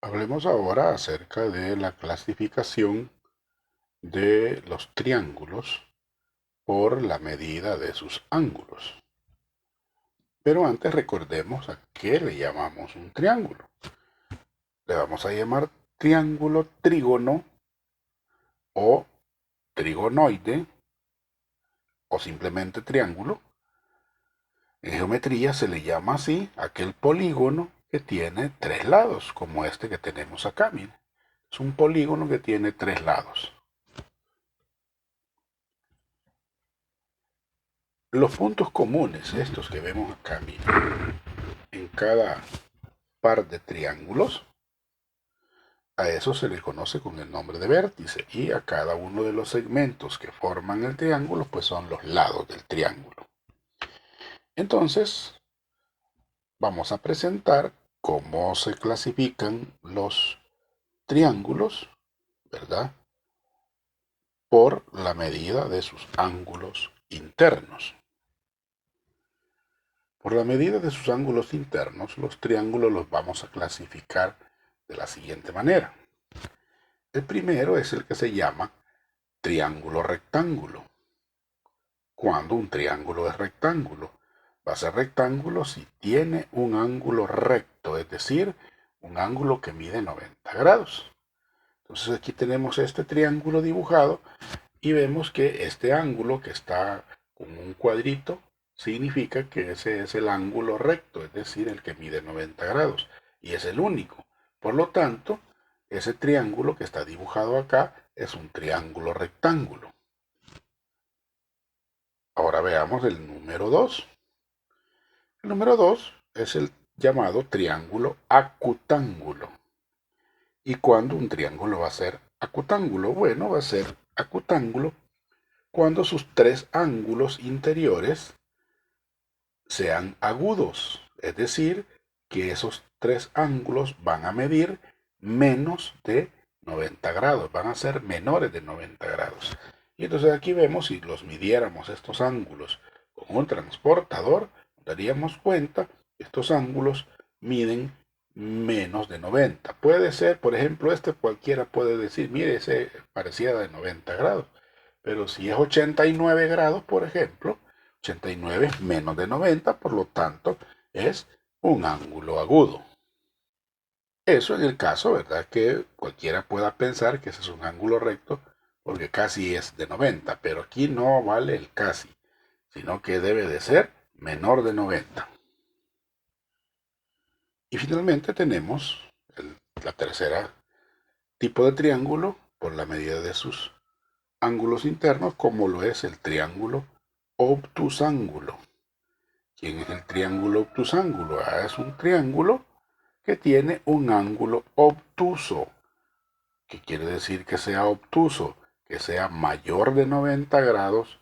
Hablemos ahora acerca de la clasificación de los triángulos por la medida de sus ángulos. Pero antes recordemos a qué le llamamos un triángulo. Le vamos a llamar triángulo trígono o trigonoide o simplemente triángulo. En geometría se le llama así aquel polígono que tiene tres lados, como este que tenemos acá. Miren. Es un polígono que tiene tres lados. Los puntos comunes, estos que vemos acá, miren, en cada par de triángulos, a eso se le conoce con el nombre de vértice, y a cada uno de los segmentos que forman el triángulo, pues son los lados del triángulo. Entonces, vamos a presentar cómo se clasifican los triángulos, ¿verdad? Por la medida de sus ángulos internos. Por la medida de sus ángulos internos, los triángulos los vamos a clasificar de la siguiente manera. El primero es el que se llama triángulo rectángulo. Cuando un triángulo es rectángulo, va a ser rectángulo si tiene un ángulo recto, es decir, un ángulo que mide 90 grados. Entonces aquí tenemos este triángulo dibujado y vemos que este ángulo que está con un cuadrito significa que ese es el ángulo recto, es decir, el que mide 90 grados, y es el único. Por lo tanto, ese triángulo que está dibujado acá es un triángulo rectángulo. Ahora veamos el número 2. El número 2 es el llamado triángulo acutángulo. ¿Y cuándo un triángulo va a ser acutángulo? Bueno, va a ser acutángulo cuando sus tres ángulos interiores sean agudos, es decir, que esos tres ángulos van a medir menos de 90 grados, van a ser menores de 90 grados. Y entonces aquí vemos, si los midiéramos estos ángulos con un transportador, nos daríamos cuenta que estos ángulos miden menos de 90. Puede ser, por ejemplo, cualquiera puede decir, mire, ese parecía de 90 grados, pero si es 89 grados, por ejemplo, 89 es menos de 90, por lo tanto, es un ángulo agudo. Eso en el caso, ¿verdad? Que cualquiera pueda pensar que ese es un ángulo recto, porque casi es de 90, pero aquí no vale el casi, sino que debe de ser menor de 90. Y finalmente tenemos la tercera tipo de triángulo por la medida de sus ángulos internos, como lo es el triángulo obtusángulo. ¿Quién es el triángulo obtusángulo? Es un triángulo que tiene un ángulo obtuso. ¿Qué quiere decir que sea obtuso? Que sea mayor de 90 grados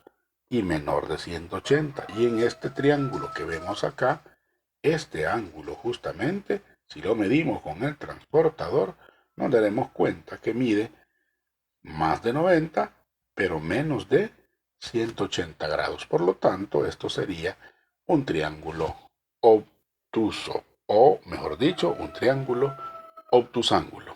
y menor de 180. Y en este triángulo que vemos acá, este ángulo justamente, si lo medimos con el transportador, nos daremos cuenta que mide más de 90, pero menos de 180 grados. Por lo tanto, esto sería un triángulo obtuso, o mejor dicho, un triángulo obtusángulo.